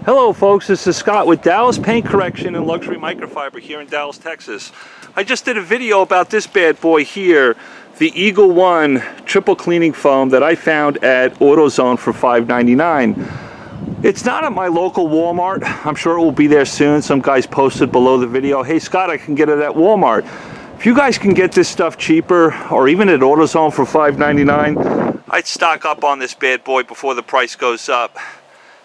Hello folks, this is Scott with Dallas Paint Correction and Luxury Microfiber here in Dallas, Texas. I just did a video about this bad boy here, the Eagle One triple cleaning foam that I found at AutoZone for $5.99. It's not at my local Walmart. I'm sure it will be there soon. Some guys posted below the video, hey Scott, I can get it at Walmart. If you guys can get this stuff cheaper, or even at AutoZone for $5.99, I'd stock up on this bad boy before the price goes up.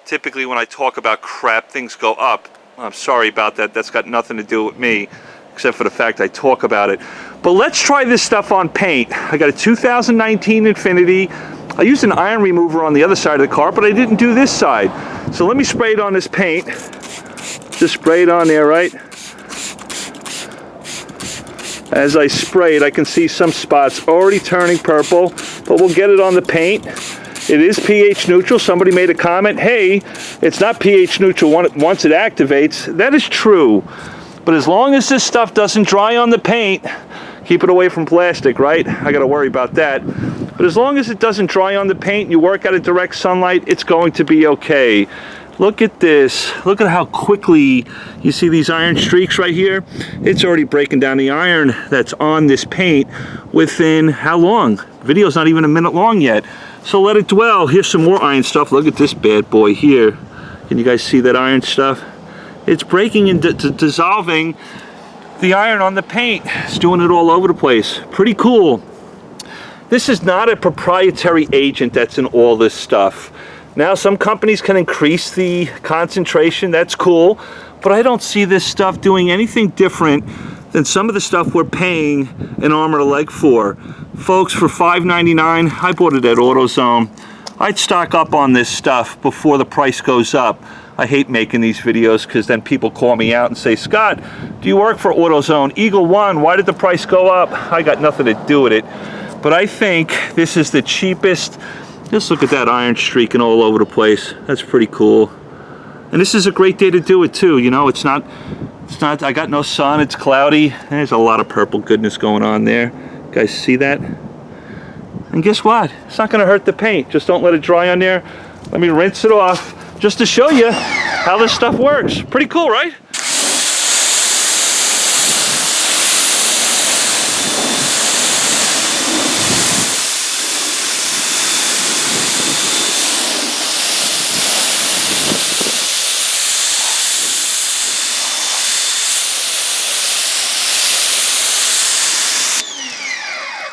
Typically when I talk about crap, things go up. I'm sorry about that. That's got nothing to do with me, except for the fact I talk about it. But let's try this stuff on paint. I got a 2019 Infiniti. I used an iron remover on the other side of the car, but I didn't do this side. So let me spray it on this paint. Just spray it on there, right? As I spray it, I can see some spots already turning purple, but we'll get it on the paint. It is pH neutral. Somebody made a comment, hey, it's not pH neutral once it activates. That is true. But as long as this stuff doesn't dry on the paint, keep it away from plastic, right? I got to worry about that. But as long as it doesn't dry on the paint, you work out of direct sunlight, it's going to be okay. Look at this. Look at how quickly you see these iron streaks right here. It's already breaking down the iron that's on this paint within how long? The video's not even a minute long yet. So let it dwell. Here's some more iron stuff. Look at this bad boy here. Can you guys see that iron stuff? It's breaking and dissolving the iron on the paint. It's doing it all over the place. Pretty cool. This is not a proprietary agent that's in all this stuff. Now some companies can increase the concentration, that's cool, but I don't see this stuff doing anything different than some of the stuff we're paying an arm or a leg for. Folks, for $5.99, I bought it at AutoZone. I'd stock up on this stuff before the price goes up. I hate making these videos because then people call me out and say, Scott, do you work for AutoZone? Eagle One, why did the price go up? I got nothing to do with it. But I think this is the cheapest. Just look at that iron streaking all over the place. That's pretty cool. And this is a great day to do it too. You know, it's not, I got no sun, it's cloudy. There's a lot of purple goodness going on there. You guys see that? And guess what? It's not gonna hurt the paint. Just don't let it dry on there. Let me rinse it off just to show you how this stuff works. Pretty cool, right?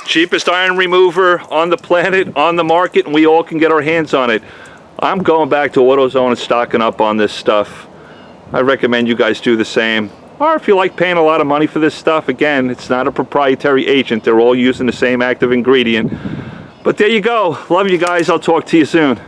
Cheapest iron remover on the planet, on the market, and we all can get our hands on it. I'm going back to AutoZone and stocking up on this stuff. I recommend you guys do the same. Or if you like paying a lot of money for this stuff, again, it's not a proprietary agent. They're all using the same active ingredient. But there you go. Love you guys. I'll talk to you soon.